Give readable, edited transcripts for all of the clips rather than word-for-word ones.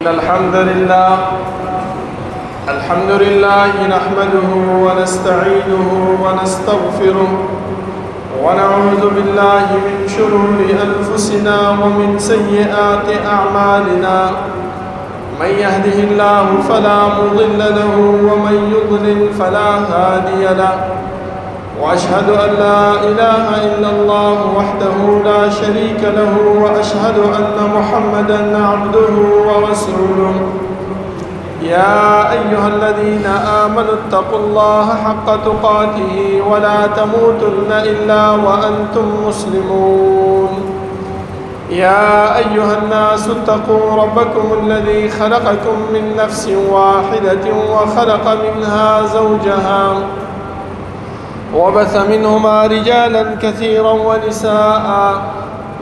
الحمد لله نحمده ونستعينه ونستغفره ونعوذ بالله من شرور أنفسنا ومن سيئات أعمالنا. من يهده الله فلا مضل له ومن يضلل فلا هادي له، وأشهد أن لا إله إلا الله وحده لا شريك له، وأشهد أن محمدًا عبده ورسوله. يا أيها الذين آمنوا اتقوا الله حق تقاته ولا تموتن إلا وأنتم مسلمون. يا أيها الناس اتقوا ربكم الذي خلقكم من نفس واحدة وخلق منها زوجها وبث منهما رجالا كثيرا ونساء،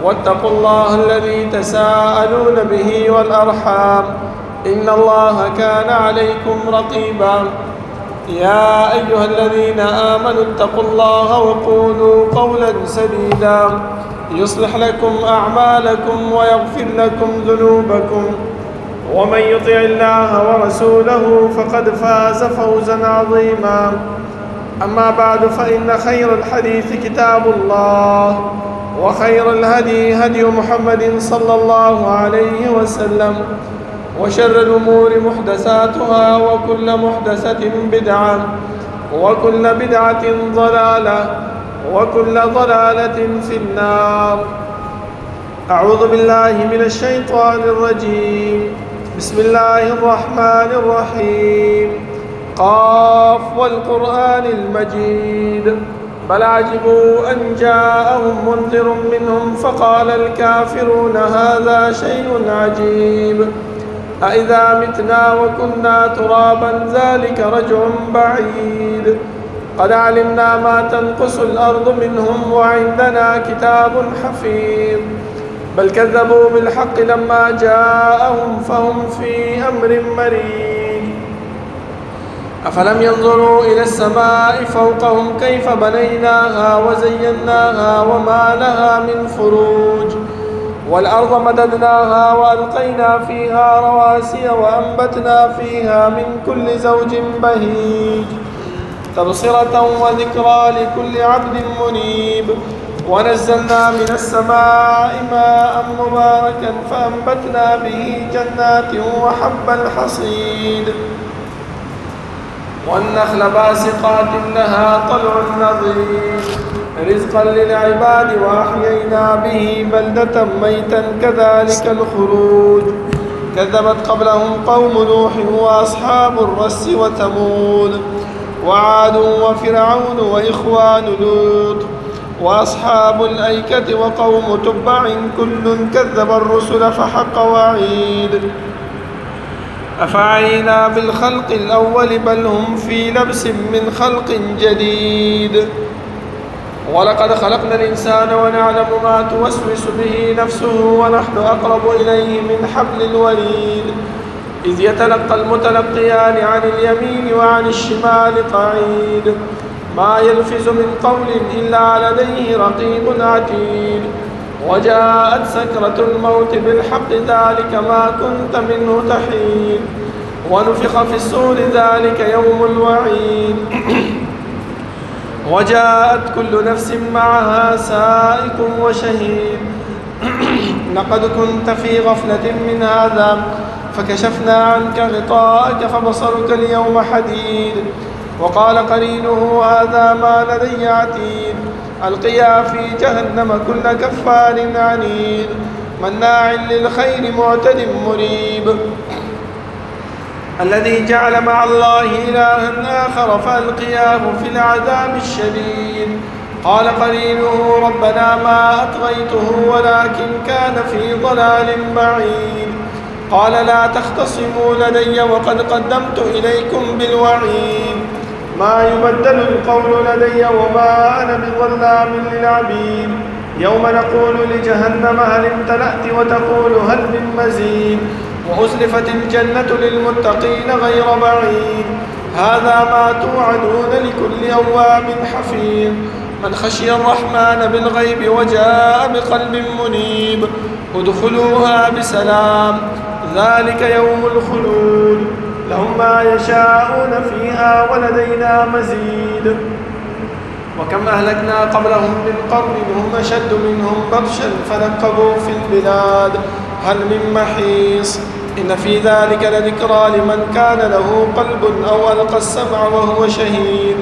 واتقوا الله الذي تساءلون به والأرحام، إن الله كان عليكم رقيبا. يا أيها الذين آمنوا اتقوا الله وقولوا قولا سديدا يصلح لكم أعمالكم ويغفر لكم ذنوبكم، ومن يطع الله ورسوله فقد فاز فوزا عظيما. أما بعد، فإن خير الحديث كتاب الله، وخير الهدي هدي محمد صلى الله عليه وسلم، وشر الأمور محدثاتها، وكل محدثة بدعة، وكل بدعة ضلالة، وكل ضلالة في النار. أعوذ بالله من الشيطان الرجيم. بسم الله الرحمن الرحيم. قاف والقرآن المجيد، بل عجبوا أن جاءهم منذر منهم فقال الكافرون هذا شيء عجيب. أإذا متنا وكنا ترابا ذلك رجع بعيد. قد علمنا ما تنقص الأرض منهم وعندنا كتاب حفيظ. بل كذبوا بالحق لما جاءهم فهم في أمر مريج. أفلم ينظروا إلى السماء فوقهم كيف بنيناها وزيناها وما لها من فروج. والأرض مددناها وألقينا فيها رواسي وأنبتنا فيها من كل زوج بهيج، تبصرة وذكرى لكل عبد منيب. ونزلنا من السماء ماء مباركا فأنبتنا به جنات وحب الحصيد، والنخل باسقات لها طلع نضيد، رزقا للعباد، وأحيينا به بلدة ميتا كذلك الخروج. كذبت قبلهم قوم نوح وأصحاب الرس وثمود وعاد وفرعون وإخوان لوط وأصحاب الأيكة وقوم تبع، كل كذب الرسل فحق وعيد. أفعينا بالخلق الأول بل هم في لبس من خلق جديد. ولقد خلقنا الإنسان ونعلم ما توسوس به نفسه ونحن أقرب إليه من حبل الوريد. إذ يتلقى المتلقيان عن اليمين وعن الشمال قعيد. ما يلفظ من قول إلا لديه رقيب عتيد. وجاءت سكرة الموت بالحق ذلك ما كنت منه تحيد. ونفخ في الصور ذلك يوم الوعيد. وجاءت كل نفس معها سائق وشهيد. لقد كنت في غفلة من هذا فكشفنا عنك غطاءك فبصرك اليوم حديد. وقال قرينه هذا ما لدي عتيد. ألقيا في جهنم كل كفار عنيد، مناع للخير معتد مريب. الذي جعل مع الله إلها آخر فألقياه في العذاب الشديد. قال قرينه ربنا ما أطغيته ولكن كان في ضلال بعيد. قال لا تختصموا لدي وقد قدمت إليكم بالوعيد. ما يبدل القول لدي وما أنا بظلام للعبيد. يوم نقول لجهنم هل امتلأت وتقول هل من مزيد. وأزلفت الجنة للمتقين غير بعيد. هذا ما توعدون لكل أواب حفيظ. من خشي الرحمن بالغيب وجاء بقلب منيب. ادخلوها بسلام ذلك يوم الخلود لهم ما يشاءون فيها ولدينا مزيد وكم أهلكنا قبلهم من قرن هم أشد منهم بطشا فنقبوا في البلاد هل من محيص إن في ذلك لذكرى لمن كان له قلب أو ألقى السمع وهو شهيد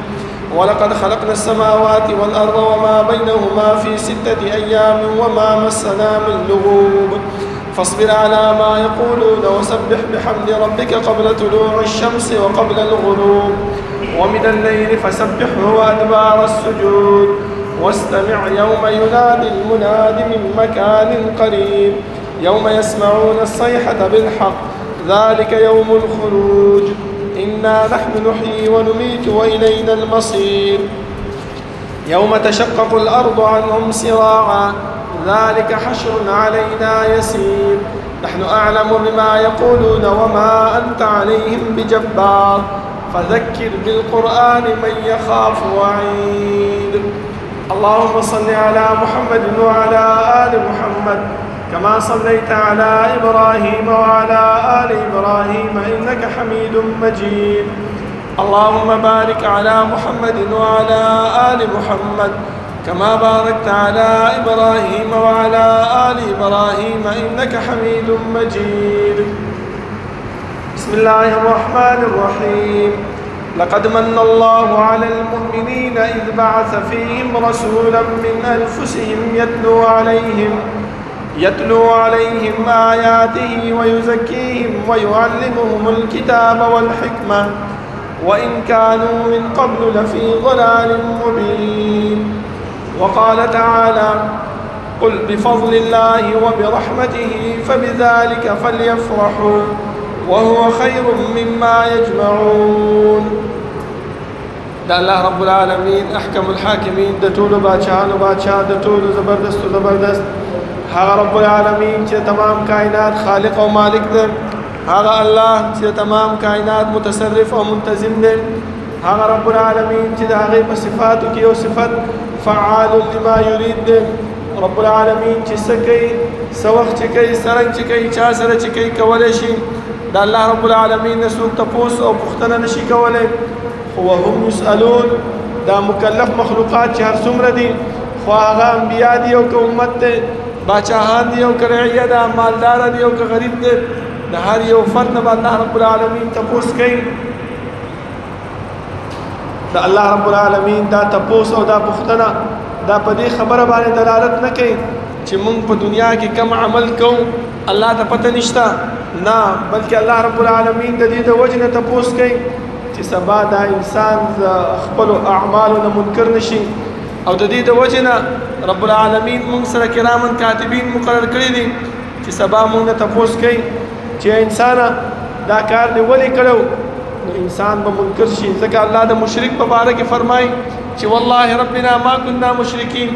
ولقد خلقنا السماوات والأرض وما بينهما في 6 أيام وما مسنا من لغوب فاصبر على ما يقولون وسبح بحمد ربك قبل طلوع الشمس وقبل الغروب ومن الليل فسبحه وأدبار السجود واستمع يوم ينادي المناد من مكان قريب يوم يسمعون الصيحة بالحق ذلك يوم الخروج إنا نحن نحيي ونميت وإلينا المصير يوم تشقق الأرض عنهم سراعا ذلك حشر علينا يسير نحن أعلم بما يقولون وما أنت عليهم بجبار فذكر بالقرآن من يخاف وعيد اللهم صل على محمد وعلى آل محمد كما صليت على إبراهيم وعلى آل إبراهيم إنك حميد مجيد اللهم بارك على محمد وعلى آل محمد كما باركت على إبراهيم وعلى آل إبراهيم إنك حميد مجيد بسم الله الرحمن الرحيم لقد من الله على المؤمنين إذ بعث فيهم رسولا من أنفسهم يتلو عليهم آياته ويزكيهم ويعلمهم الكتاب والحكمة وإن كانوا من قبل لفي ضلال مبين وقال تعالى قل بفضل الله وبرحمته فبذلك فليفرحوا وهو خير مما يجمعون دا الله رب العالمين أحكم الحاكمين دا طول بادشاہ دا طول زبردست هذا رب العالمين چې تمام کائنات خالق و مالک دے هذا الله چې تمام کائنات متصرف و منتظم دے هذا رب العالمين چې دا غي په صفاتو کې او صفت فعال لما يريد دے رب العالمين چې سکی سوخ چې کوي سرنګ چې کوي چا سره چې کوي کولای شي دا الله رب العالمين نسوک تپوس او پختنه نشي کولای خو هم يسألون دا مکلف مخلوقات چې هر څومره دي خو هغه انبیا دي او که امت ده باچاهان دي او که رعیه ده مالدار دي او که غریب ده د هر یو فرد نه الله رب العالمین تپوس کوي دا الله رب العالمین دا تپوس او دا پختنه دا په دې خبره باندې دلالت نه کوي چې موږ په دنیا کې کم عمل کوو الله ته پته نشته نه بلکې الله رب العالمین د دې د وجه نه تپوس کوي چې سبا دا انسان خپل اعمالو نه منکر نشي او د دې د وجه نه رب العالمین موږ سره کرامن کاتبین مقرر کړی دي چې سبا موږ نه تپوس کوي چې انسان دا کار دی ولې کړو نو انسان به منکر شي ځکه الله د مشرک په باره کې فرمایي چې والله ربنا ما كنا مشرکین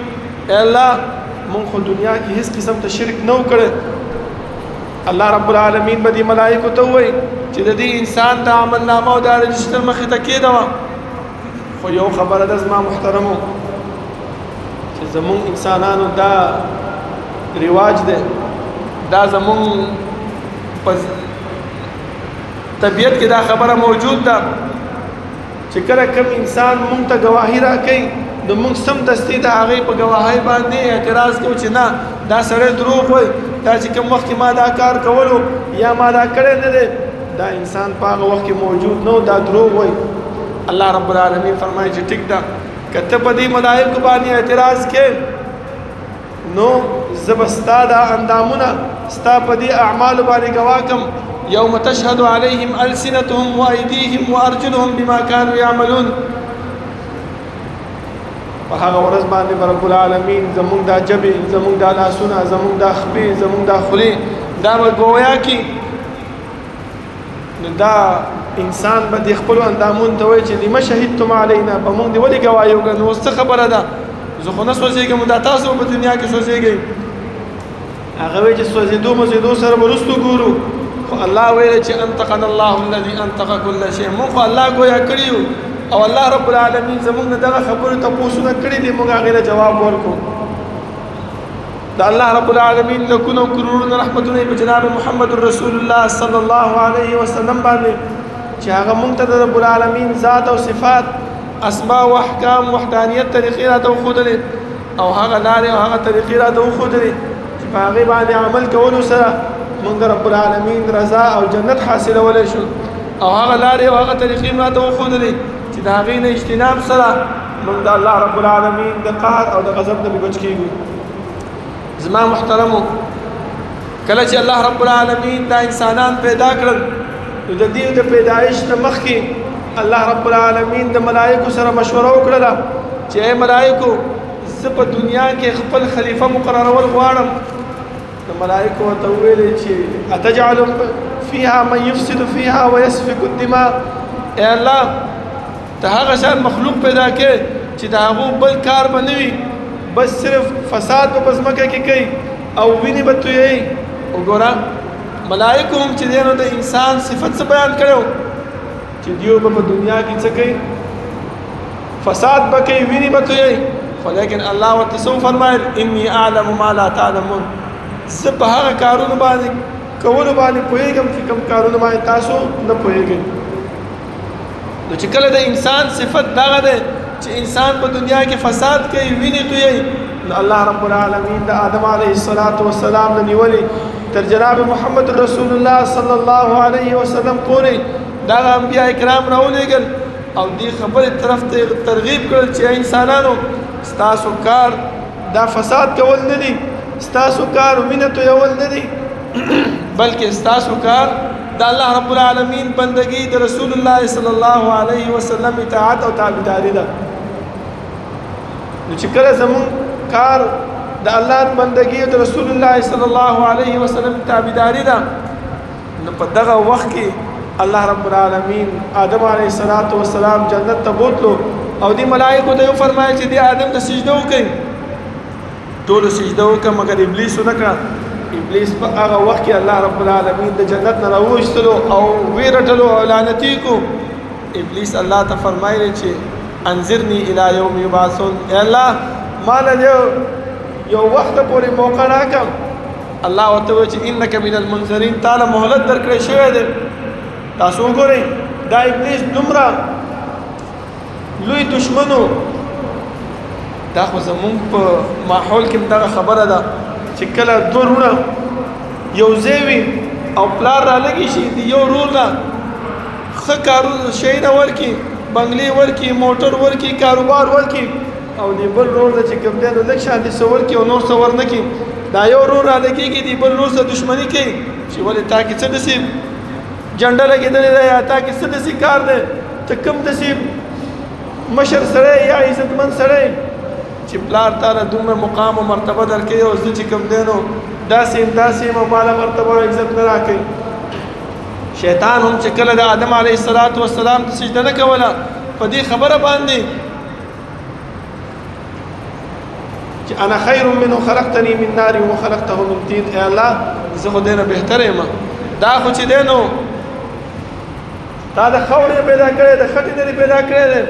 اے الله موږ خو دنیا کې هیڅ قسم ته شرک نه وکړو الله رب العالمین به دې ملائکو ته وایي چې د دې انسان د عمل نامه او د رجسټر مخې ته کېده خو یو خبره ده زما محترمو چې زمونږ انسانانو دا رواج دی دا زمونږ په طبیعت کې دا خبره موجود ده چې کله کوم انسان مونږ ته ګواهي راکوي نو مونږ سمدستي د هغې په ګواهۍ باندې اعتراض کوو چې نه دا سړی دروغ وایي دا چې کوم وخت کې ما دا کار کولو یا ما دا کړی نه دی دا انسان په هغه وخت کې موجود نه دا دروغ وایي الله رب العالمین فرمایي چې ټیک ده که ته په دې ملایکو باندې اعتراض کې نو زه به ستا دا اندامونه ستا په دې اعمالو باندې ګواه کم يوم تشهد عليهم ألسنتهم وأيديهم وأرجلهم بما كانوا يعملون وهذا ورځ باندې رب العالمین زمونږ دا جبې زمونږ دا لاسونه زمونږ دا خپې زمونږ دا خولې دا به ګویا کي نو دا انسان به د خپلو اندامونو ته وایي چې لم شهدتم علینا په موږ دې ولې ګواهي وکړه نو اوس څه خبره ده زه خو نه سوځېږم دا تاسو په دنیا کې سوځېږئ هغه وایي چې سوځېدو مزېدو سره به وروستو ګورو خو الله ویل چې انطقنا الله الذي انطق كل شيء موږ خو الله ګویا کړي یو او الله رب العالمین زمونږ نه دغه خبرو تپوسونه کړي دي موږ هغې ته جواب ورکړو د الله رب العالمین لکونو کرورونه رحمتونه په جناب محمد رسول الله صلی الله علیه وسلم باندې چې هغه مونږ ته د رب العالمین ذات او صفات اسماء او احکام وحدانیت طریقې راته وښودلې او هغه لارې او هغه طریقې راته وښودلې چې په هغې باندې عمل کولو سره مونږ د رب العالمین رضا او جنت حاصلولی شو او هغه لارې او هغه طریقې راته وښودلې چې د هغې نه اجتناب سره مونږ د الله رب العالمین د قهر او د غضب نه بچ کېږو. زما محترمو، کله چې الله رب العالمین دا انسانان پیدا کړل نو د دې د پیدایش نه مخکې الله رب العالمین د ملائکو سره مشوره وکړله چې ای ملائکو زه په دنیا کې خپل خلیفه مقررول غواړم. د ملائکو ورته وویلې چې اتجعل فیها من یفسد فیها ویسفک الدماء، ای الله ته هغه شان مخلوق پیدا کړې چې د هغو بل کار به نه وي، بس صرف فساد به په ځمکه کې کوي او وینې به تویوي. وګوره ملائکو هم چې دی نو د انسان صفت څه بیان کړی چې دیو به په دنیا کې څه کوي، فساد به کوي، وینې به تویوي. خو لیکن الله ورته څه وفرمایل انی اعلم ما لا تعلمون، زه په هغه کارونو باندې کولو باندې پوهېږم چې کوم کارونو باندې تاسو نه پوهېږئ. نو چې کله د انسان صفت دغه دی چې انسان په دنیا کې فساد کوي، وینې تویوي، نو الله رب العالمین د آدم علیه السلام نه نیولې تر جناب محمد رسول الله صلی الله علیه وسلم پورې دغه انبیاء کرام راولېږل او دې خبرې طرف ته ترغیب کړل چې انسانانو ستاسو کار دا فساد کول نه دي، ستاسو کار وینې تویول نه دي، بلکې ستاسو کار د الله رب العالمین بندگی د رسول الله صلی الله علیه وسلم اطاعت او تابعداري ده. نو چې کله زمون کار د الله بندگی د رسول الله صلی الله علیه وسلم تابعداري ده نو په دغه وخت کې الله رب العالمین آدم علیه السلام جنت ته بوتلو او دی ملائکو ته فرمایي چې دی آدم ته سجده وکړي. ټولو سجده وکړه مګر ابلیس ونه کړه. ابلیس په هغه وخت کې الله رب العالمین د جنت نه راوویستلو او ویې رټلو او لعنتي کو. ابلیس الله ته فرمایلی چې انظرني الی یوم یبعثون، ای الله ما له یو وخت پورې موقع راکړه. الله ورته وایي چې انک من المنظرین، تعالی مهلت درکړی شوی دی. تاسو وګورئ دا ابلیس دومره لوی دشمنو، دا خو زمونږ په ماحول کې دغه خبره ده چې کله دوه وروڼه یو ځای وي او پلار رالګي شي د یو ورور نه ښه کارونه شیونه ورکړي، بنګلې ورکړي، موټر ورکړي، کاروبار ورکړي او د بل ورور ته چې کوم دی نو لږ شانتې څه ورکړي او نور څه ورنه کړي. دا یو ورور رالګېږي د بل ورور سره دښمني کوي چې ولې تا کې څه داسې جنډه لګېدلې ده یا تا کې څه داسې کار دی، ته کوم داسې مشر سړی یا عزتمند سړی چې پلار تعالی دومره مقام او مرتبه درکوي او زه چې کوم دی نو داسې یم او ماله مرتبه او عزت نه راکوي. شیطان هم چې کله د آدم علیه السلام ته سجده نه کوله په دې خبره باندې چې انا خیر منه خلقتني من نار وخلقته من طين، ای الله زه خو دی نه بهتر یم، دا خو چې دی نو تا د خاورې پیدا کړی د خټې نه پیدا کړی دی.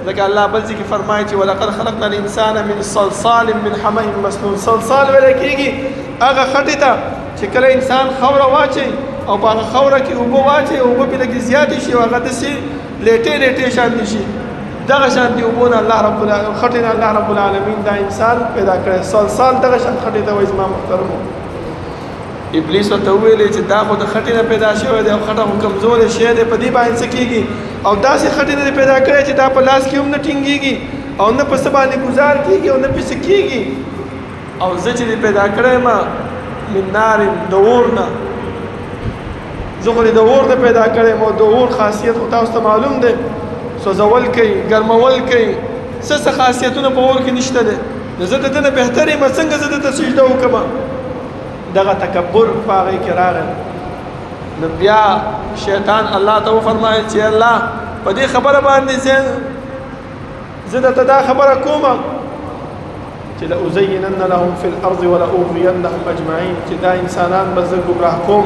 ځکه الله بل ځای کې فرمایي چې ولقد خلقنا الانسان من صلصال من حمأ مسنون. صلصال ویل کېږي هغه خټې ته چې کله انسان خاوره واچوي او په هغه خاوره کې اوبه واچوي، اوبه پرې لږې زیاتې شي او هغه داسې لیټې شانتې شي، دغه شانتې اوبو نه الله رب العالمین خټې نه الله رب العالمین دا انسان پیدا کړی. صلصال دغه شان خټې ته وایي. زما محترمو، ابلیس ورته وویلې چې دا خو د خټې نه پیدا شوی دی او خټه خو کمزوری شی دی، په دې باندې څه کېږي او داسې خټې نه پیدا کړی چې دا په لاس کې هم نه ټینګېږي او نه په څه باندې ګزار کېږي او نه پې څه کېږي. او زه چې دې پیدا کړی یم من نار، د اور نه، زه خو دې د اور نه پیدا کړی یم او د اور خاصیت خو تاسو ته معلوم دی، سوځول کوي، ګرمول کوي، څه خاصیتونه په اور کې نشته دی. نو زه د ده نه بهتر یم، څنګه زه دته سجده وکړم؟ دغه تکبر په هغې کې راغی. نو بیا شیطان الله ته وفرمایل چې الله په دې خبره باندې زه درته دا خبره کومه چې لأزینن لهم فی الارض ولأغوینهم اجمعین، چې دا انسانان به زه ګمراه کوم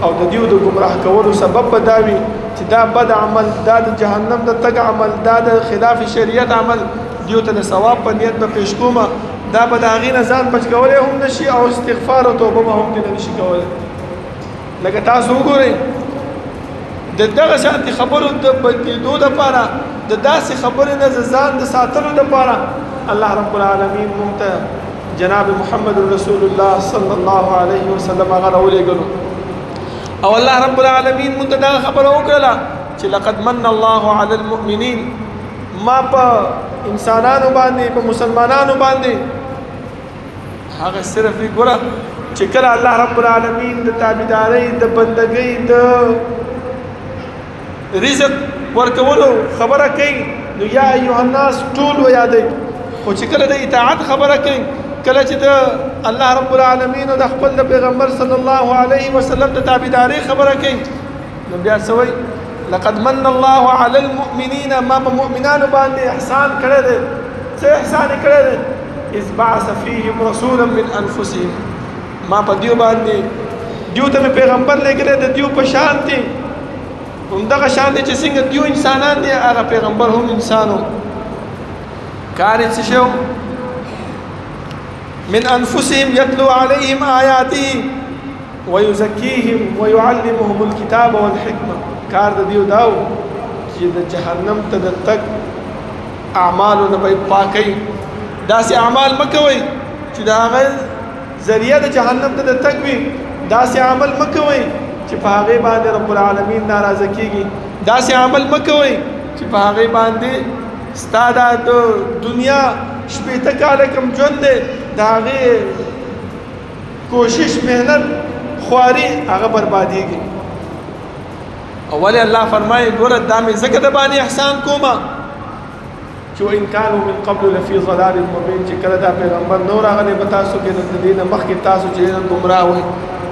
او د دیو د ګمراه کولو سبب به دا وي چې دا بد عمل، دا د جهنم د تګ عمل، دا د خلاف شریعت عمل دیو ته د ثواب په نیت به پیش کومه، دا به د هغې نه ځان بچ کولی هم نه شي او استغفار او توبه به هم ترې نه شي کولی. لکه تاسو وګورئ د دغه شانتې خبرو د بندېدو دپاره د داسې خبرې نه د ځان د ساتلو دپاره الله رب العالمین موږ ته جناب محمد رسول الله صلی الله علیه وسلم هغه راولېږلو او الله رب العالمین موږ ته دغه خبره وکړله چې لقد من الله علی المؤمنین ما په انسانانو باندې په مسلمانانو باندې هغه صرف یې ګوره چې کله الله رب العالمین د تابعدارۍ د بندګۍ د رزق ورکولو خبره کوي نو یا ایها الناس ټول ویادئ خو چې کله د اطاعت خبره کوي کله چې د الله رب العالمین او د خپل د پیغمبر صلی الله علیه وسلم د تابعدارۍ خبره کوي نو بیا څه وایي لقد من الله على المؤمنين ما مؤمنانو باندې احسان کړی دی څه احسان یې کړی دی اذ بعث فيهم رسولا من انفسهم ما په دیو باندې دیو ته مې پیغمبر لېږلی دی دیو په شان دي همدغه شان دی چې څنګه دیو انسانان دي هغه پیغمبر هم انسان و کار یې څه شی من انفسهم يتلو عليهم آياته ويزكيهم ويعلمهم الكتاب والحكمة کار د دیو داو چې د جهنم ته د تک اعمالو نه به پاکوي داسې اعمال مه کوئ چې د هغه ذریعه د جهنم ته د تک وي داسې عمل مه کوئ چې په هغې باندې رب العالمین ناراضه کېږي داسې عمل مه کوئ چې په هغې باندې ستا د دنیا شپېته کاله کوم ژوند دی د هغې کوشش محنت خواري هغه بربادېږي اولی الله فرمایي ګوره دا مې ځکه د باندې احسان کومه چې وان کانوا من قبل لفي ضلال مبین چې کله دا پیغمبر نو راغلی به تاسو کې د دې نه مخکې تاسو چې ګمراه وئ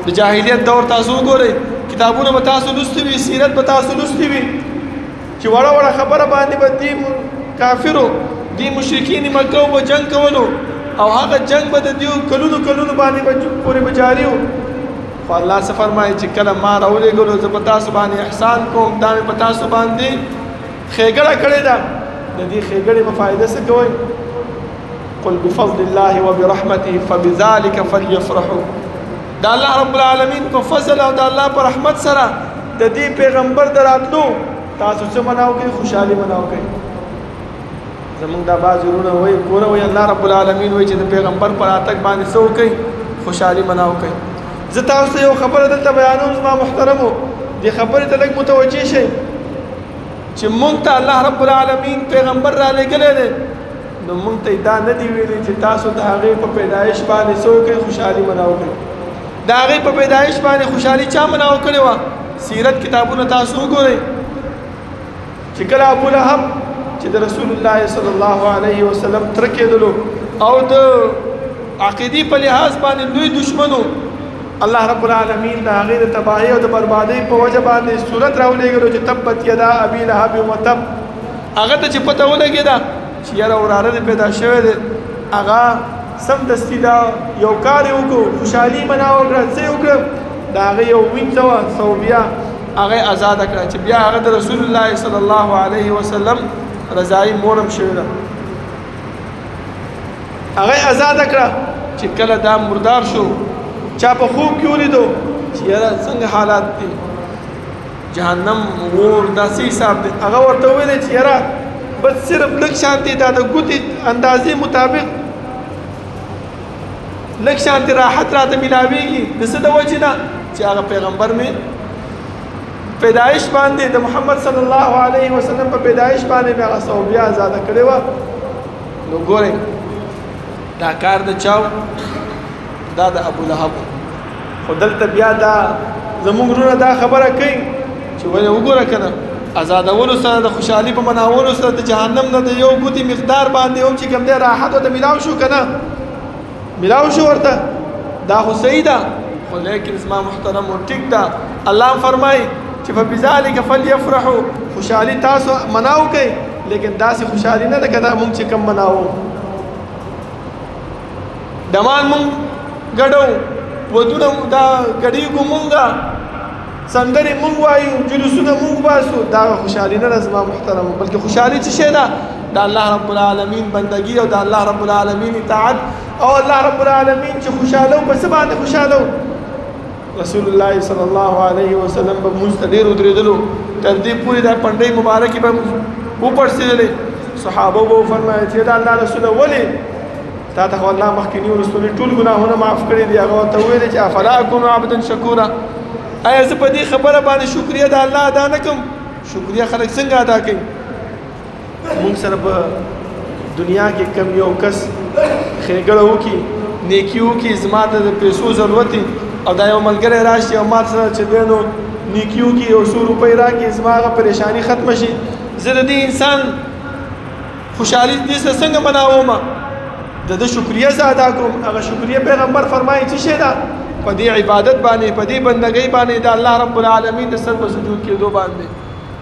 د جاهلیت دور تاسو وګورئ کتابونه به تاسو لوستي وي سیرت به تاسو لوستي وي چې وړه وړه خبره باندې به دې کافرو دې مشرکین مکه به جنګ کولو او هغه جنگ به د دیو کلونو باندې پورې به جاري و خو الله څه فرمایي چې کله ما راولېږلو زه په تاسو باندې احسان کوم دا مې په تاسو باندې ښېګړه کړې ده د دې ښېګړې په فایده څه کوئ قل بفضل الله وبرحمته فبذلك فليفرحوا دا الله رب العالمین په فضل او د الله په رحمت سره د دې پیغمبر د راتلو تاسو څه مناو کوئ خوشحالي مناو کوئ زمونږ دا بعض وروڼه وایي ګوره وایي الله رب العالمین وایي چې د پیغمبر په راتګ باندې څه وکئ خوشحالي مناو کوئ زه تاسو ته یو خبره دلته بیانوم زما محترمو دې خبرې ته لږ متوجه شئ چې مونږ ته الله رب العالمین پیغمبر رالیږلی دی نو مونږ ته دا نه دي ویلي چې تاسو د هغې په پیدایش باندې څه وکئ خوشحالي مناو کړئ د هغې په پیدایش باندې خوشحالي چا مناو کړې وه سیرت کتابونه تاسو وګورئ چې کله ابولهب چې د رسول الله صلی الله علیه وسلم تره کېدلو او د عقیدې په لحاظ باندې لوی دشمنو الله رب العالمین د هغې د تباهۍ او د بربادۍ په وجه باندې صورت راولېږلو چې تبت یدا ابي لهب وتب هغه ته چې پته ولګېده چې یاره وراره دې پیدا شوی دی هغه سمدستي دا یو کار یې وکړو خوشحالي مناو کړه څه یې وکړه د هغې یو وینځه وه ثوبیه هغه یې ازاده کړه چې بیا هغه د رسول الله صلی الله علیه وسلم رضایي مورم شوې ده هغه یې ازاده کړه چې کله دا مردار شو چا په خوب کې ولیدو چې یاره څنګه حالات دي جهنم اور داسې حساب دی هغه ورته وویلی چې یاره بس صرف لږ شانتې دا د ګوتې اندازې مطابق لږ شانتې راحت راته میلاویږي د څه د وجې نه چې هغه پیغمبر مې پیدایش باندې د محمد صلی الله علیه وسلم په پیدایش باندې مې هغه صوبیه ازاده کړې وه نو ګورئ دا کار د چاو دا د ابولهب خو دلته بیا دا زموږ وروڼه دا خبره کوي چې ولې وګوره که نه ازادولو سره د خوشحالي په مناولو سره د جهنم نه د یو ګوتې مقدار باندې هم چې کوم دی راحت ورته میلاو شو که نه میلاو شو ورته دا خو صحیح ده خو لیکن زما محترمو ټیک ده الله هم فرمایي چې فبذلک فلیفرحوا خوشحالي تاسو مناو کوئ لیکن داسې خوشحالي نه ده که دا مونږ چې کوم مناوو دمان مونږ ګډو ودونه دا ګډېږو مونږه سندرې مونږ وایو جلوسونه مونږ باسو دا خوشحالي نه ده زما محترمو بلکې خوشحالي څه شی ده د الله رب العالمین بندگی او د الله رب العالمین اطاعت او الله رب العالمین چې خوشاله په څه باندې خوشاله رسول الله صلی الله علیه وسلم په مستدیر ودرېدلو تر دې پورې د پنډۍ مبارکې به وپړسېدلې صحابه به فرمایي چې د الله رسول ولې تا ته الله مخکینی ورسولي ټول ګناهونه معاف کړي دي هغه ته ویل چې افلا اكون عبدا شکورا ایا زه په دې خبره باندې شکریا د الله ادا نه کوم شکریا خلک څنګه ادا کوي موږ سره په دنیا کې کم یو کس ښېګړه وکړي نیکي وکړي زما ته د پیسو ضرورت او دا یو ملګری راشي او ما سره چې دی نو نیکي وکړي یو څو روپۍ راکړي زما هغه پریشاني ختمه شي زه د دې انسان خوشحالي دې سره څنګه مناوم د ده شکریه زه ادا کوم هغه شکریه پیغمبر فرمایي څه شی ده په دې عبادت باندې په دې بندګۍ باندې د الله رب العالمین د سر په سجود کېدو باندې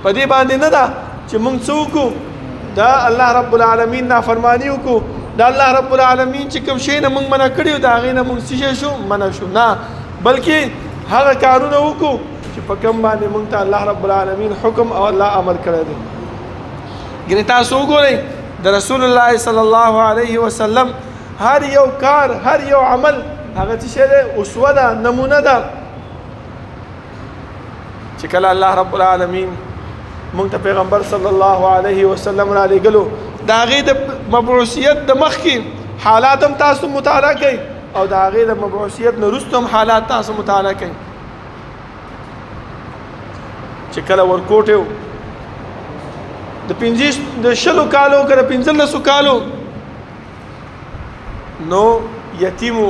په دې باندې نه ده چې موږ څه وکړو د الله رب العالمین نافرماني وکړو د الله رب العالمین چې کوم شی نه موږ منع کړي د هغې نه موږ څه شی شو منع شو نه بلکې هغه کارونه وکړو چې په کوم باندې موږ ته الله رب العالمین حکم او الله امر کړی دی ګینې تاسو وګورئ د رسول الله صلی الله علیه وسلم هر یو کار هر یو عمل هغه څه شی دی اسوه ده نمونه ده چې کله الله رب العالمین موږ ته پیغمبر صلی الله علیه وسلم را لېږلو د هغې د مبعوثیت د مخکې حالات هم تاسو مطالعه کوئ او د هغې د مبعوثیت نه وروسته هم حالات تاسو مطالعه کوئ چې کله ورکوټې د شلو کالو که د 15 کالو نو یتیمو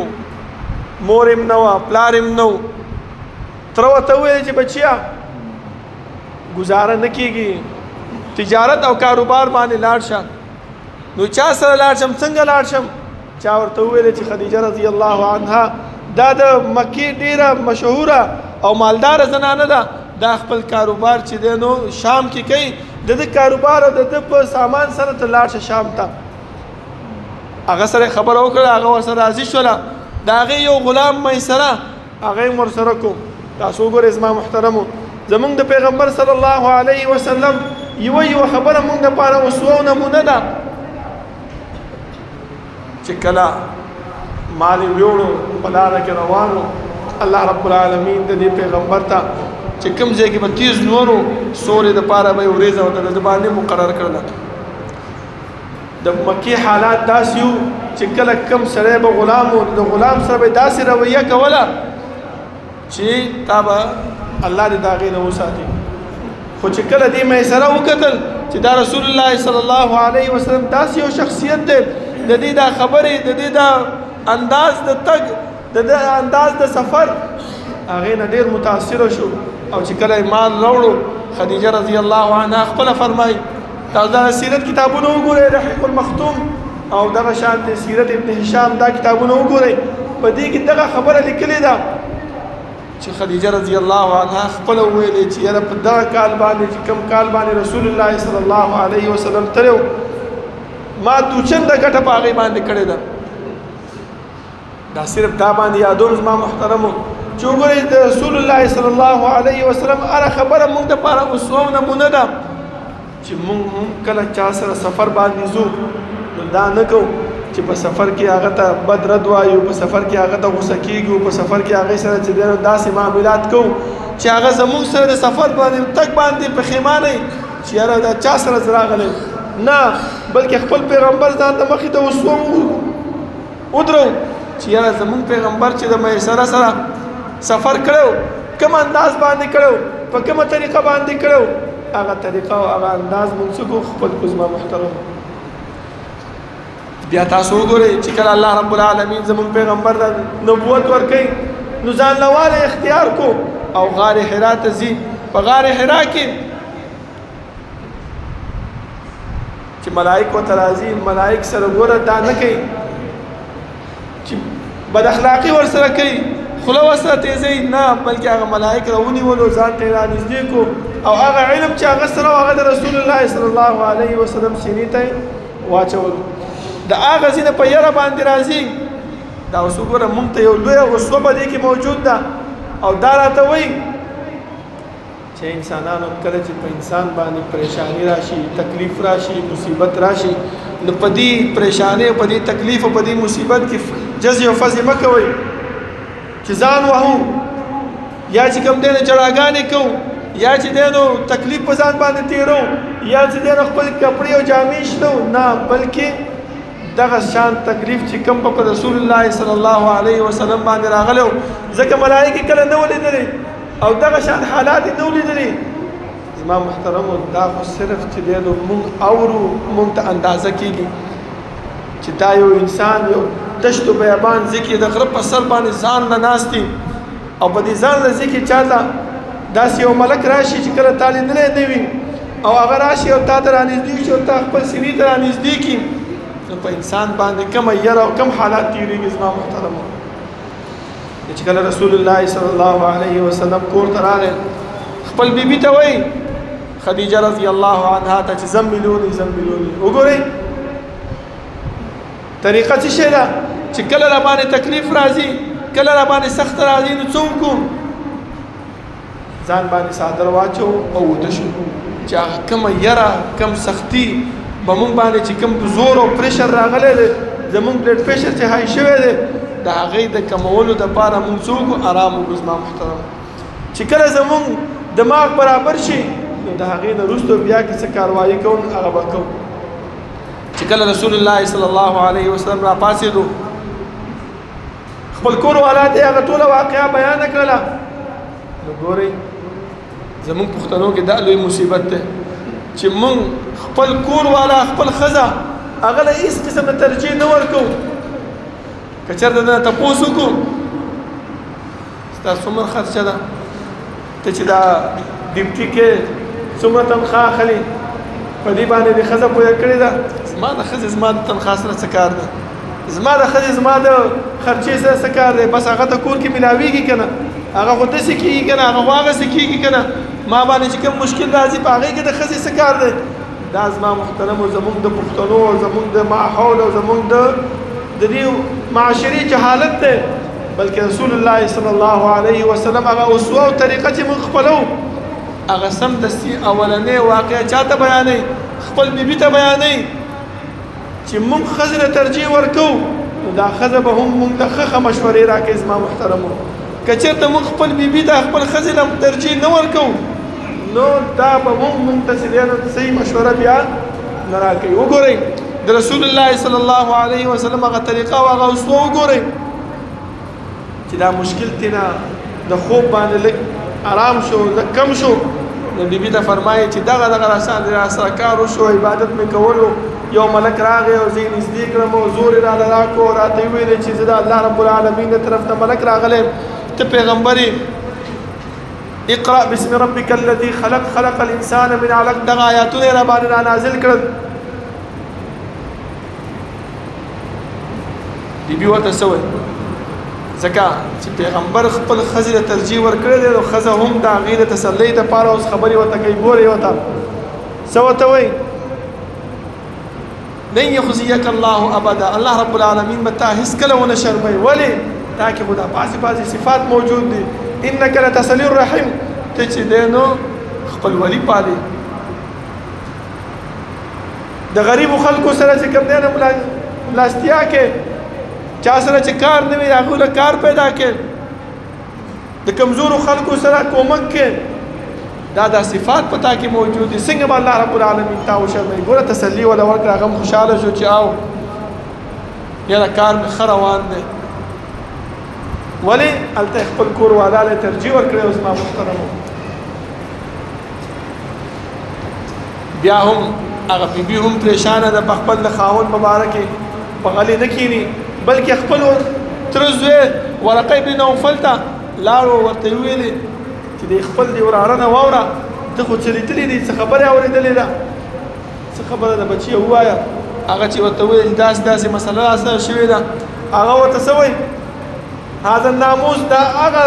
مور هم نه وه پلار هم نه و تره ورته وویل چې بچیا گزاره نه کېږي تجارت او کاروبار باندې لاړ شه نو چا سره لاړ شم څنګه لاړ شم چا ورته وویل چې خدیجه رضی الله عنها دا د مکې ډیره مشهوره او مالداره زنانه ده دا خپل کاروبار چې دی نو شام کې کوي د ده کاروبار او د ده په سامان سره ته لاړ شه شام ته هغه سره خبره وکړه هغه ورسره راضي شوله د هغې یو غلام میسره هغه یې ورسره کو تاسو وګورئ زما محترمو زمونږ د پیغمبر صلی الله علیه وسلم یوه خبره مونږ دپاره اسوه او نمونه ده چې کله مال یې ویوړو په لاره کې روانو الله رب العالمین د دې پیغمبر ته چې کوم ځای کې به تیز نورو سورې دپاره به یې وریځه ورته د باندې مقرر کړله د مکې حالات داسې وو چې کله کم سړی به غلام و د غلام سره به داسې رویه کوله چې تا به الله دې د هغې نه وساتي خو چې کله دې میسره وکتل چې دا رسول الله صلی الله علیه وسلم داسې یو شخصیت دی د دې دا خبرې د دې دا انداز د تګ د دې انداز د سفر هغې نه ډېر متاثره شو او چې کله یې مال راوړو خدیجه رضی الله عنها خپله فرمایي تاسو دا سیرت کتابونه وګورئ رحیق المختوم او دغه شانتې سیرت ابن هشام دا کتابونه وګورئ په دې کې دغه خبره لیکلې ده چې خدیجه رضی الله عنها خپله وویلې چې یاره په دغه کال باندې چې کوم کال باندې رسول الله صلی الله علیه وسلم تللی ما دوچنده ګټه په هغې باندې کړې ده دا صرف دا باندې یادوم زما محترمو چې وګورئ د رسول الله صلی الله علیه وسلم هره خبره موږ دپاره اسوه او نمونه ده چې موږ هم کله چا سره سفر باندې ځو نو دا نه کوو چې په سفر کې هغه ته بد رد وایو په سفر کې هغه ته غوسه کېږو په سفر کې هغې سره چې دی نو داسې معاملات کوو چې هغه زموږ سره د سفر باندې تګ باندې پښیمانه وي چې یاره دا چا سره زه راغلی نه بلکې خپل پیغمبر ځان ته مخې ته اسوه ودرو چې یاره زموږ پیغمبر چې د میسره سره سفر کړی کوم انداز باندې کړی په کومه طریقه باندې کړی هغه طریقه او هغه انداز موږ څه کوو خپل کو زما محترم بیا تاسو وګورئ چې کله الله رب العالمین زموږ پیغمبر ته نبوت ورکوي نو ځان لواله اختیار کو او غار حرا ته ځي په غار حرا کې چې ملائک ورته راځي ملائک سره ګوره دا نه کوي چې بد اخلاقي ورسره کوي خوله ورسره تیزوي نه بلکې هغه ملائک راونیولو ځان ته یې رانږدې کو او هغه علم چې هغه سره هغه د رسول الله صلی الله علیه وسلم سینې ته واچولو د هغه ځینې په یره باندې راځي دا اوس وګوره موږ ته یو لویه اسوه په دې کې موجود ده او دا راته وایي چې چې انسانانو کله چې په انسان باندې پریشانی راشي تکلیف راشي مصیبت راشي نو په دې پریشانی په دې تکلیف او په دې مصیبت کې جزع او فزع مه کوئ چې ځان وهو یا چې کوم دی نه جړاګانې کوو یا چې دی نو تکلیف په ځان باندې تېرو یا چې دی نو خپل کپړې او جامې شلو نه بلکې دغه شان تکلیف چې کوم په رسول الله صلی الله علیه وسلم باندې راغلو ځکه ملایکې کله نه ولیدلې او دغه شان حالات نه ولیدلې زما محترمو دا خو صرف چې دی نو مونږ اورو مونږ ته اندازه کېږي چې دا یو انسان یو دشت و بیابان ځکې د غره په سر باندې ځان نه ناست دي او په دې ځان نه ځکې چاته داسې یو ملک راشي چې کله تا لیدلی نه وي او هغه راشي او تا ته رانږدې شي او تا خپل سینې ته رانږدې کړي نو په انسان باندې کومه یره او کوم حالات تېرېږي زما محترمو چې کله رسول الله صلی الله علیه وسلم کور ته راغی خپل بیبي ته وایي خدیجه رضی الله عنها ته چې زملوني زملوني وګورئ طریقه څه شی ده چې کله را باندې تکلیف راځي کله را باندې سخت راځي نو څه وکړو ځان باندې څادر واچو او وده شو چې هغه کومه یره کم سختي به مونږ باندې چې کوم زور او پریشر راغلی دی زمونږ بلډ پریشر چې های شوی دی د هغې د کمولو دپاره مونږ څه وکړو ارام وکړو زما محترم چې کله زمونږ دماغ برابر شي نو د هغې نه وروسته بیا کې څه کاروایي کوو هغه به کوو چې کله رسول الله صلی الله علیه وسلم را پاسېدو خپل کور والا ته هغه ټوله واقعه بیان کړله نو ګورئ زمونږ پښتنو کې دا لوی مصیبت دی چې مونږ خپل کور والا خپل ښځه هغه له هېڅ قسم د ترجیح نه ورکوو که چېرته دنه تپوس وکړو ستا څومره خرچه ده ته چې دا ډیوټي کې څومره تنخواه اخلي په دې باندې دې ښځه پوهه کړې ده زما د ښځې زما د تنخواه سره څه کار ده زما د ښځې زما د خرچې سره څه کار دی بس هغه ته کور کې ملاویږي که نه هغه خو داسې کېږي که نه هغه خو هغسې کېږي که نه ما باندې چې کوم مشکل راځي په هغې کې د ښځې څه کار دی دا زما محترمو زمونږ د پښتنو او زمونږ د ماحول او زمونږ د دې معاشري جهالت دی بلکې رسول الله صلی الله علیه وسلم هغه اسوه او طریقه چې موږ خپلو هغه سمدستي اولنۍ واقعه چاته بیانوي خپل بیبي ته بیانوي چې موږ ښځې ته ترجیح ورکوو نو دا ښځه به هم موږ ته ښه مشورې راکوي زما محترمو که چېرته موږ خپل بیبي ته خپل ښځې ته ترجیح نه ورکوو نو دا به موږ ته چې دی نو صحیح مشوره بیا نه راکوي وګورئ د رسول الله صلی الله علیه وسلم هغه طریقه او هغه اسوه وګورئ چې دا مشکل تینا د خوب باندې لږ آرام شو لږ کم شو نو بیبي ته فرمایي چې دغه راسره راسره کار وشو عبادت مې کولو یو ملک راغی او زه یې نږدې کړم او زور یې راله راکړو راته یې ویلې چې زه د الله رب العالمین د طرف نه ملک راغلی ته پیغمبر یې اقرأ بسم ربک الذي خلق خلق الانسان من علق دغه آیاتونه یې راباندې رانازل کړل بیبي ورته څه وایي ځکه چې پیغمبر خپل ښځې ته ترجیح ورکړی دی نو ښځه هم د هغې د تسلۍ دپاره اوس خبرې ورته کوي ګورې ورته څه ورته وایي لن یخزیک الله ابدا الله رب العالمین به تا هېڅکله ونه شرموي ولې تا کې خو دا بعضې صفات موجود دي انک لتصلی الرحم ته چې دی نو خپل ولي پالي د غریبو خلکو سره چې کوم دی نه ملاستیا کې چا سره چې کار نه وي هغوی له کار پیدا کړي د کمزورو خلکو سره کومک کړي دا صفات په تا کې موجود دي څنګه به الله رب العالمین تا وشرموي ګوره تسلي وله ورکړه هغه هم خوشحاله شو چې او یاره کار مې ښه روان دی ولې هلته خپل کور والا له ترجیح ورکړی او زما محترمو بیا هم هغه بیبي هم پریشانه ده په خپل د خاوند مبارکې په غلې نه کښېني بلکې خپل تره زوی ورقه ابن نوفل ته لاړو ورته یې ویلې چې د خپل دې وراره نه واوره ته خو څه لیدلي دي څه خبره یې اورېدلې ده څه خبره ده بچیه ووایه هغه چې ورته ویل داسې مسله راسره شوې ده هغه ورته څه وایي هذا الناموس دا هغه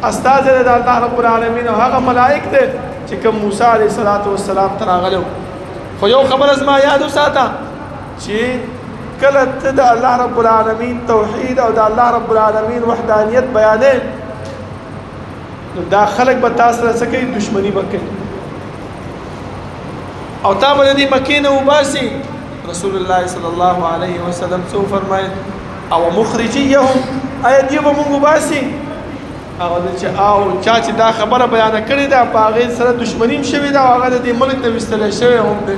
استازی دی د الله رب العالمین او هغه ملائک دی چې کوم موسی علیه السلام ته راغلی خو یو خبره زما یاد وساته چې کله ته د الله رب العالمین توحید او د الله رب العالمین وحدانیت بیانې نو دا خلق به تاسو سره څه کوي دشمني به کوي او تا به دې مکې نه وباسي رسول الله صلی الله علیه وسلم څه فرمایي او مخرجیهم آیا دې به موږ وباسي هغه چې او چا چې دا خبره بیان کړې ده په هغې سره دشمني هم شوې ده او هغه د دې ملک نه ویستلی شوی هم دی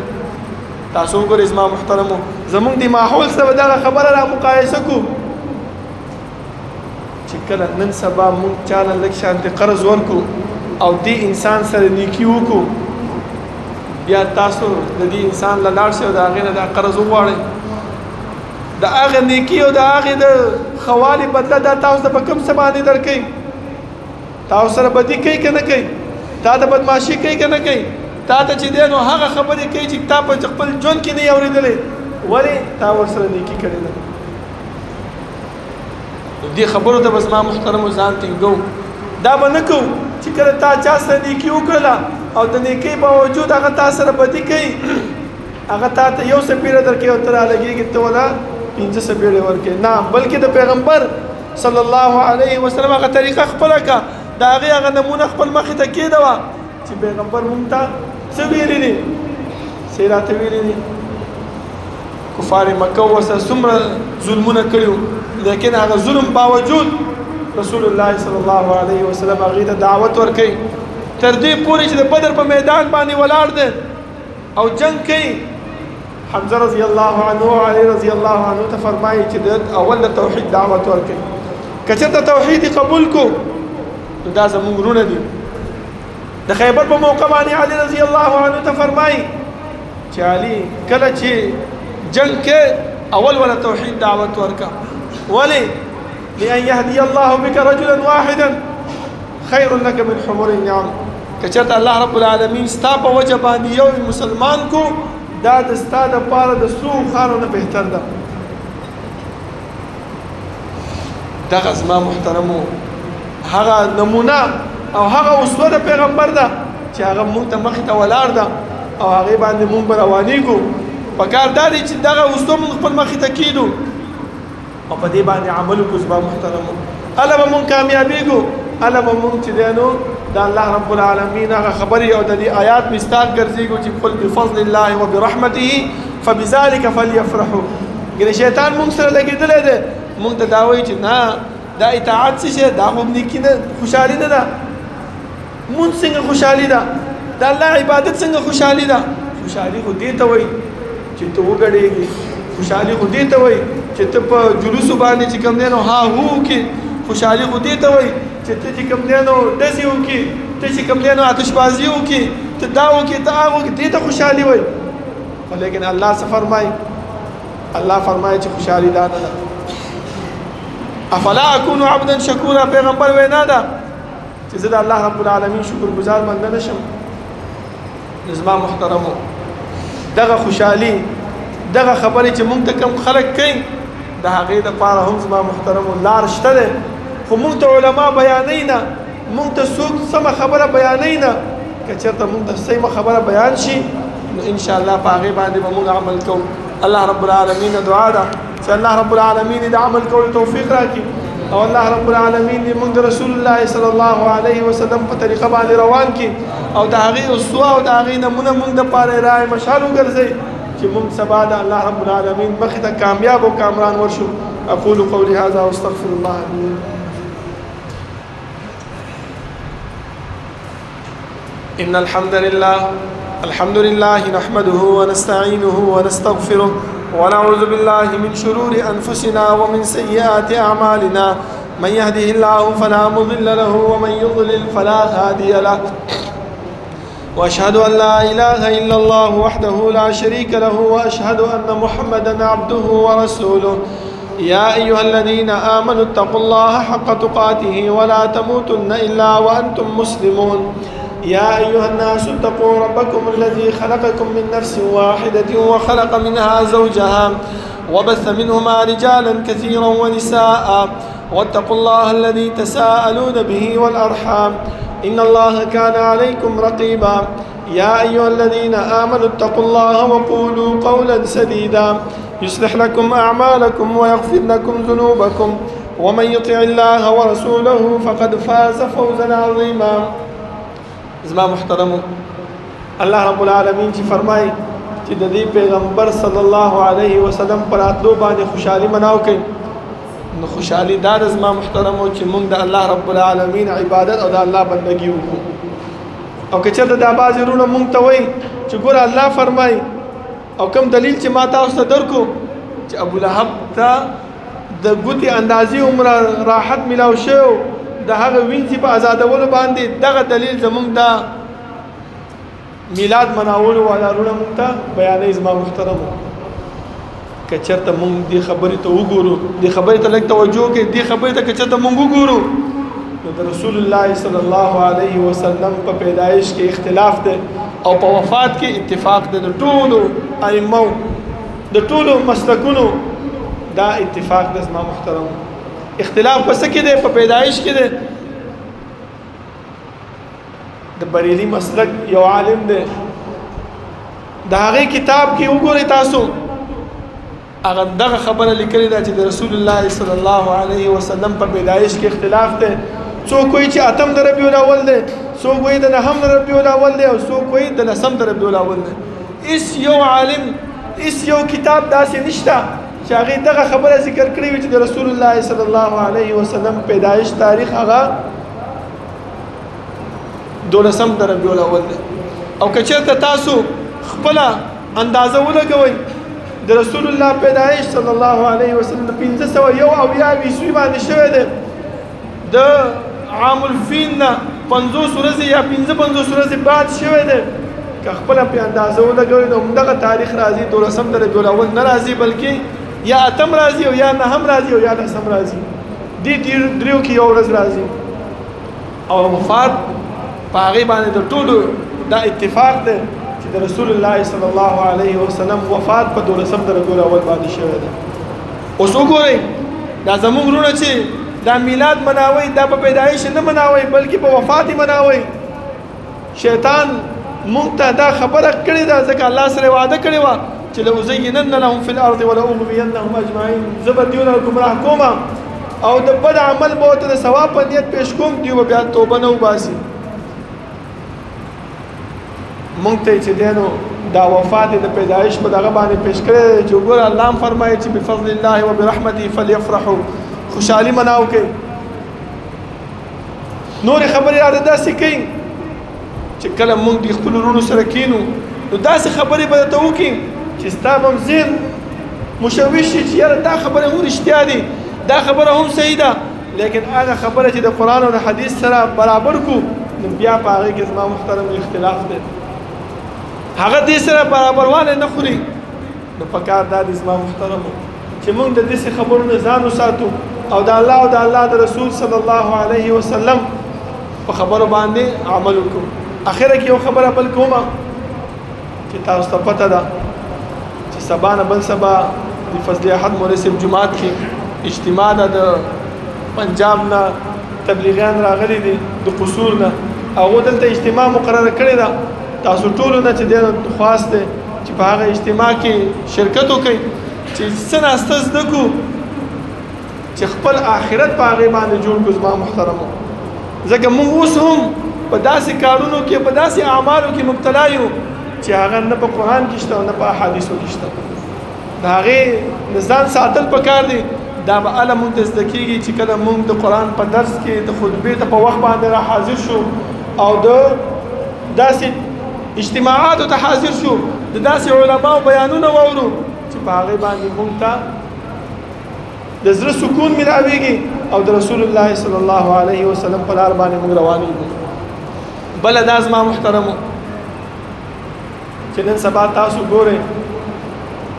تاسو وګورئ زما محترمو زموږ د ماحول سره دغه خبره را مقایسه کړو چې کله نن سبا موږ چا نه لږ شانتې قرض ورکړو او دې انسان سره نیکي وکړو بیا تاسو د دې انسان له لاړ شئ او د هغې نه دا قرض وغواړئ د هغې نیکي او د هغې د خوالي بدله دا تاسو ته په کوم څه باندې درکوي تاسو سره بدي کوي که نه کوي تا ته بدماشي کوي که نه کوي تا ته چې دی نو هغه خبرې کوي چې تا په خپل ژوند کې نه یې اورېدلې ولې تا ورسره نیکي کړې ده نو دې خبرو ته به زما محترمو ځان ټینګو دا به نه کوو چې کله تا چا سره نیکي وکړله او د نیکۍ باوجود هغه تا سره بدي کوي هغه تا ته یو څپېړه درکوي او ته رالګېږي ته وله 5 څپېړې ورکوي نه بلکې د پیغمبر صلی الله علیه وسلم هغه طریقه خپله کړه د هغې هغه نمونه خپل مخې ته کېده وه چې پیغمبر مونږ ته څه ویلي دي څه یې راته ویلي دي کفار مکه ورسره څومره ظلمونه کړي لیکن هغه ظلم باوجود رسول الله صلی الله علیه وسلم هغې ته دعوت ورکوي تر دې پورې چې د بدر په میدان باندې ولاړ دی او جنگ کوي حمزه رضی الله عنه او علی رضی الله عنه ته فرمایي چې د اول د توحید دعوت ورکوي که چېرته توحید قبول کو نو دا زموږ وروڼه دي د خیبر په موقع باندې علي رضی الله عنه ته فرمایي چې علي کله چې جنگ کې اول ولا توحید دعوت ورکا ولې لأن يهدي الله بك رجلا واحدا خير لك من حمر النعم کچته الله رب العالمین ستا په وجه باندې یو مسلمان کو دا د ستا د پاره د سرو خانو نه بهتر ده دغه زما محترمو هغه نمونه او هغه اسوه د پیغمبر ده چې هغه مونږ ته مخې ته ولاړ ده او هغې باندې مونږ به روانېږو پکار دا دی چې دغه اسوه مونږ خپل مخې ته کېږو او په دې باندې عمل وکړو زما محترمو هله به مونږ کامیابېږو هله به مونږ چې دی نو د الله رب العالمین هغه خبرې او د دې آیات مستاق ګرځېږو چې قل بفضل الله وبرحمته فبذلك فليفرحوا ګنې شیطان مونږ سره لګېدلی دی مونږ ته دا وایي چې نه دا اطاعت څه شی دا خو نیکي نه خوشحالي نه ده مونږ څنګه خوشحالي ده د الله عبادت څنګه خوشحالي ده خوشحالي خو دې ته وایي چې ته وګډېږي خوشحالي خو دې ته وایي چې ته په جلوسو باندې چې کوم دی نو ها هو وکړې خوشحالي خو دې ته وایي چې ته چې کوم دی نو ډزې وکړې ته چې کوم دی نو آتشبازي وکړې ته دا وکړې ته هغه وکړې دې ته خوشحالي وایي خو لیکن الله څه فرمایي الله فرمایي چې خوشحالي دا نه ده افلا اكون عبدا شکورا پیغمبر وینا ده چې زه د الله رب العالمین شکر گزار بنده نشم زما محترمو دغه خوشحالي دغه خبرې چې مونږ ته کوم خلک کوي د هغې دپاره هم زما محترمو لار شته دی خو مونږ ته علما بیانوي نه مونږ ته څوک سمه خبره بیانوي نه که چېرته مونږ ته سمه خبره بیان شي نو انشاءالله په هغې باندې به مونږ عمل کوو الله رب العالمین دعا ده چې الله رب العالمین د عمل کولو توفیق راکړي او الله رب العالمین دې موږ د رسول الله صلی الله علیه وسلم په طریقه باندې روان کړي او د هغې اسوه او د هغې نمونه موږ دپاره رای مشال وګرځوي چې موږ سبا د الله رب العالمین مخې ته کامیاب او کامران ورشو اقول قولي هذا واستغفر الله لي ان الحمد لله نحمده ونستعينه ونستغفره ونعوذ بالله من شرور أنفسنا ومن سيئات أعمالنا من يهده الله فلا مضل له ومن يضلل فلا هادي له وأشهد أن لا إله إلا الله وحده لا شريك له وأشهد أن محمدا عبده ورسوله يا أيها الذين آمنوا اتقوا الله حق تقاته ولا تموتن إلا وأنتم مسلمون يا أيها الناس اتقوا ربكم الذي خلقكم من نفس واحدة وخلق منها زوجها وبث منهما رجالا كثيرا ونساء واتقوا الله الذي تساءلون به والأرحام إن الله كان عليكم رقيبا يا أيها الذين آمنوا اتقوا الله وقولوا قولا سديدا يصلح لكم أعمالكم ويغفر لكم ذنوبكم ومن يطع الله ورسوله فقد فاز فوزا عظيما. زما محترمو، الله رب العالمین چې فرمایي چې د دې پیغمبر صلی الله علیه وسلم پر راتلو باندې خوشحالي مناو کوي، نو خوشحالي دا د زما محترمو چې موږ د الله رب العالمین عبادت او د الله بندګي وکړو. او که چېرته دا بعضې وروڼه موږ ته وایي چې ګوره الله فرمایي او کوم دلیل چې ما تاسو ته درکو چې ابولهب ته د ګوتې اندازې عمره راحت میلاو شوی د هغه وینځي په ازادولو باندې، دغه دلیل زموږ د میلاد مناولو والا وروڼه موږ ته بیانوي. زما محترمو، که چېرته موږ دې خبرې ته وګورو، دې خبرې ته لږ توجه وکړئ، دې خبرې ته که چېرته موږ وګورو نو د رسول الله صلی الله علیه وسلم په پیدایش کې اختلاف دی او په وفات کې اتفاق دی. د ټولو ائمو د ټولو مسلکونو دا اتفاق دی. زما محترم، اختلاف په څه کې دی؟ په پیدایش کې دی. د بریلی مسلک یو عالم دی، د هغې کتاب کې وګورئ تاسو، هغه دغه خبره لیکلې ده چې د رسول الله صلی الله علیه وسلم په پیدایش کې اختلاف دی. څوک وایي چې اتم د ربیع الاول دی، څوک وایي د نهم د ربیع الاول دی، او څوک وایي د لسم د ربیع الاول دی. هیڅ یو عالم، هیڅ یو کتاب داسې نشته چې هغې دغه خبره ذکر کړې وي چې د رسول الله صلی الله علیه وسلم پیدایش تاریخ هغه 12 د ربیع الاول دی. او که چېرته تاسو خپله اندازه ولګوئ د رسول الله پیدایش صلی الله علیه وسلم 1501 عیسوي باندې شوی دی، د عام الفیل نه 50 ورځې یا 55 ورځې بعد شوی دی. که خپله پرې اندازه ولګوئ نو همدغه تاریخ راځي، 12 د ربیع الاول نه راځي، بلکې یا اتم راځي او یا نهم راځي او یا لسم راځي. دې دریو کې یو ورځ راځي. او وفات په هغې باندې د ټولو دا اتفاق دی چې د رسول الله صلی الله علیه وسلم وفات په 12 د ربیع الاول باندې شوی دی. اوس وګورئ، دا زموږ وروڼه چې دا میلاد مناوئ، دا په پیدایش نه مناوئ بلکې په وفات یې مناوئ. شیطان موږ ته دا خبره کړې ده، ځکه الله سره وعده کړې وه چې لأزینن لهم فی الارض ولأغوینهم اجمعین، زه به دیونه ګمراه کوم او د بد عمل به ورته د ثواب په نیت پیش کوم، دوی به بیا توبه نه وباسي. مونږ ته چې دی نو دا وفات د پیدایش په دغه باندې پیش کړی دی چې وګوره الله هم فرمایي چې بفضل الله وبرحمته فلیفرحوا، خوشحالي مناو کوي. نورې خبرې راته داسې کوي چې کله مونږ د خپلو وروڼو سره کینو نو داسې خبرې به درته وکړي چې ستا به هم ذهن مشوش شي چې یاره دا خبره هم رښتیا دي، دا خبره هم صحیح ده، لیکن هغه خبره چې د قرآن او د حدیث سره برابر کو نو بیا په هغې کې زما محترم اختلاف دی، هغه دې سره برابروالی نه خوري. نو پکار دا دی زما محترمو چې موږ د داسې خبرو نه ځان وساتو او د الله او د الله د رسول صلی الله علیه وسلم په خبرو باندې عمل وکړو. اخره کې یو خبره بل کومه چې تاسو ته پته ده چې سبا نه بل سبا د فضل احد مولوي صاحب جومات کې اجتماع ده، د پنجاب نه تبلیغیان راغلي دي د قصور نه، هغو دلته اجتماع مقرره کړې ده. تاسو ټولو نه چې دی خواست دی چې په هغه اجتماع کې شرکت وکړئ چې څه ناسته زده کړو چې خپل آخرت په هغې باندې جوړ کړو. زما محترمو، ځکه موږ اوس هم په داسې کارونو کې، په داسې اعمالو کې مبتلا یو چې هغه نه په قرآن کې شته او نه په احادیثو کې شته. د هغې نه ځان ساتل پکار دی. دا به هله مونږ ته زده کېږي چې کله مونږ د قرآن په درس کې د خطبې ته په وخت باندې را حاضر شو او د داسې اجتماعاتو ته حاضر شو، د داسې علماو بیانونه واورو چې په هغې باندې مونږ ته د زړه سکون میلاویږي او د رسول الله صلی الله علیه وسلم په لار باندې مونږ روانېږو. بله دا زما محترمو چې نن سبا تاسو ګورئ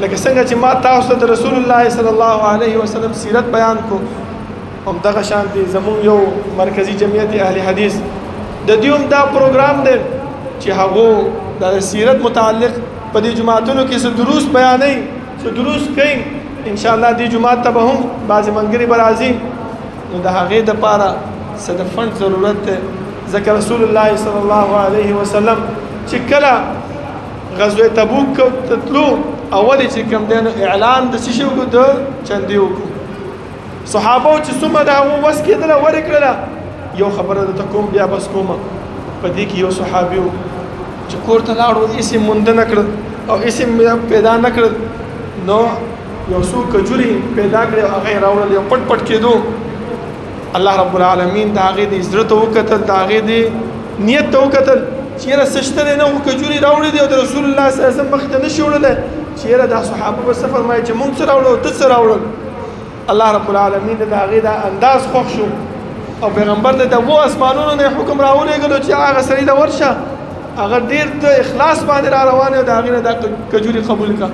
لکه څنګه چې ما تاسو ته د رسول الله صلی الله علیه وسلم سیرت بیان کو، همدغه شانتې زموږ یو مرکزي جمعیت اهل حدیث د دوی هم دا پروګرام دی چې هغو د سیرت متعلق په دې جماعتونو کې څه دروس بیانوي، څه دروس کوي. انشاءالله دې جماعت ته به هم بعضې ملګري به راځي، نو د هغې دپاره څه د فنډ ضرورت دی، ځکه رسول الله صلی الله علیه وسلم چې کله غزوه تبوک ته تلو اول چې کوم دی اعلان د څه شي وکړو، د چندې وکړو. صحابه چې څومره د هغو وس کېدله ورې کړله. یو خبره درته کوم بیا بس کومه، په دې کې یو صحابي و چې کور ته لاړو هېڅ یې مونده نه کړل او هېڅ یې پیدا نه کړل، نو یو څو کجوري پیدا کړې او هغه یې راوړل، یو پټ پټ کېدو. الله رب العالمین د هغې د زړه ته وکتل، د هغې د نیت ته وکتل چې یاره څه شته دی نه، خو کجوري راوړې دي او د رسول الله صلی الله علیه وسلم مخې ته نه شي وړلی چې یاره دا صحابه به څه فرمایي چې مونږ څه راوړو او ته څه راوړل. الله رب العالمین د هغې دا انداز خوښ شو او پیغمبر ته د اوو اسمانونو نه حکم راولېږلو چې هغه سړي ته ورشه، هغه ډېر د اخلاص باندې را روان دی او د هغې نه دا کجوري قبول کړه.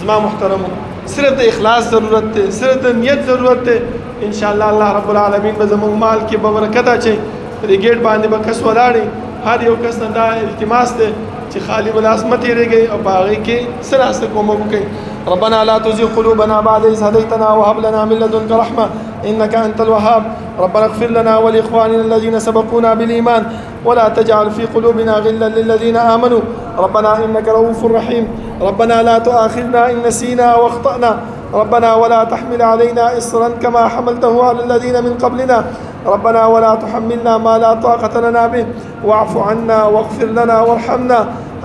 زما محترمو، صرف د اخلاص ضرورت دی، صرف د نیت ضرورت دی. انشاءالله الله رب العالمین به زموږ مال کې به برکت اچوي. په دې ګیټ باندې به کس ولاړې، هر یو کس نه دا التماس دی چې خالی بلاس مه تېرېږئ او په هغې کې څه ناسته کومک وکړئ. ربنا لا تزغ قلوبنا بعد إذ هديتنا وهب لنا من لدنك رحمة إنك أنت الوهاب. ربنا اغفر لنا ولإخواننا الذين سبقونا بالإيمان ولا تجعل في قلوبنا غلا للذين آمنوا ربنا إنك رؤوف رحيم. ربنا لا تؤاخذنا إن نسينا أو أخطأنا ربنا ولا تحمل علينا إصرا كما حملته على الذين من قبلنا ربنا ولا تحملنا ما لا طاقة لنا به واعف عنا واغفر لنا وارحمنا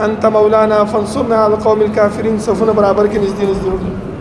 أنت مولانا فانصرنا على القوم الكافرين. صفونا برابر کې نږدې